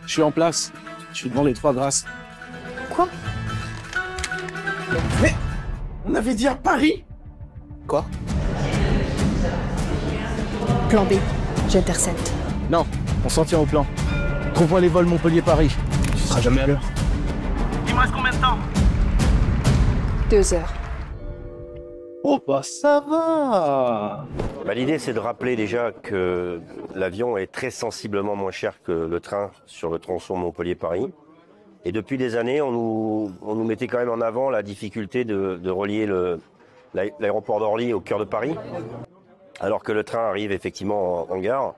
Je suis en place. Je suis devant les Trois Grâces. Quoi? Mais on avait dit à Paris. Quoi? Plan B, j'intercepte. Non, on s'en tient au plan. Trouve-moi les vols Montpellier-Paris. Tu seras jamais à l'heure. Il me reste combien de temps? 2 heures. Oh bah ça va. L'idée, c'est de rappeler déjà que l'avion est très sensiblement moins cher que le train sur le tronçon Montpellier-Paris. Et depuis des années, on nous mettait quand même en avant la difficulté de relier l'aéroport d'Orly au cœur de Paris, alors que le train arrive effectivement en gare.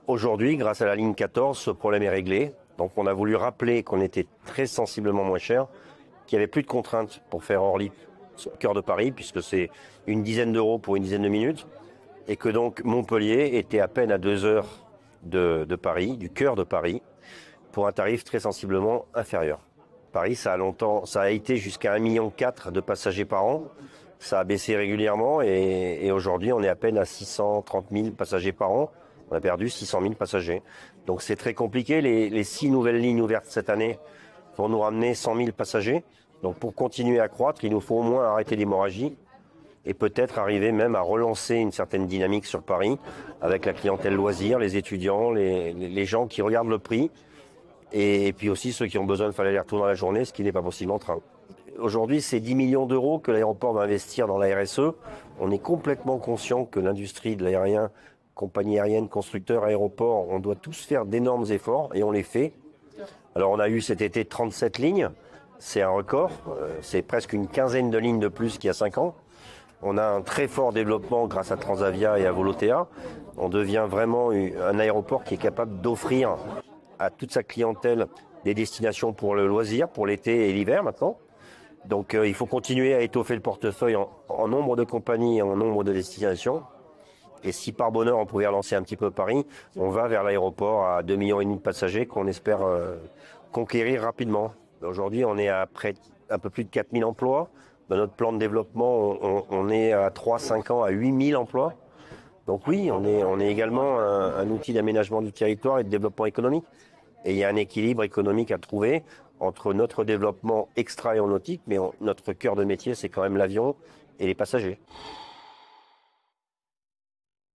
Aujourd'hui, grâce à la ligne 14, ce problème est réglé. Donc on a voulu rappeler qu'on était très sensiblement moins cher, qu'il n'y avait plus de contraintes pour faire Orly au cœur de Paris, puisque c'est une dizaine d'euros pour une dizaine de minutes, et que donc Montpellier était à peine à 2 heures de Paris, du cœur de Paris, pour un tarif très sensiblement inférieur. Paris, ça a été jusqu'à 1,4 million de passagers par an. Ça a baissé régulièrement et aujourd'hui, on est à peine à 630 000 passagers par an. On a perdu 600 000 passagers. Donc c'est très compliqué. Les 6 nouvelles lignes ouvertes cette année vont nous ramener 100 000 passagers. Donc pour continuer à croître, il nous faut au moins arrêter l'hémorragie et peut-être arriver même à relancer une certaine dynamique sur Paris avec la clientèle loisir, les étudiants, les gens qui regardent le prix et puis aussi ceux qui ont besoin de faire l'aller-retour dans la journée, ce qui n'est pas possible en train. Aujourd'hui, c'est 10 millions d'euros que l'aéroport va investir dans la RSE. On est complètement conscient que l'industrie de l'aérien, compagnie aérienne, constructeurs, aéroports, on doit tous faire d'énormes efforts et on les fait. Alors on a eu cet été 37 lignes, c'est un record, c'est presque une quinzaine de lignes de plus qu'il y a 5 ans. On a un très fort développement grâce à Transavia et à Volotea. On devient vraiment un aéroport qui est capable d'offrir à toute sa clientèle des destinations pour le loisir, pour l'été et l'hiver maintenant. Donc il faut continuer à étoffer le portefeuille en nombre de compagnies et en nombre de destinations. Et si par bonheur on pouvait relancer un petit peu Paris, on va vers l'aéroport à 2,5 millions de passagers qu'on espère conquérir rapidement. Aujourd'hui, on est à un peu plus de 4 000 emplois. Dans notre plan de développement, on est à 3-5 ans à 8 000 emplois. Donc oui, on est également un outil d'aménagement du territoire et de développement économique. Et il y a un équilibre économique à trouver entre notre développement extra-aéronautique, mais notre cœur de métier, c'est quand même l'avion et les passagers.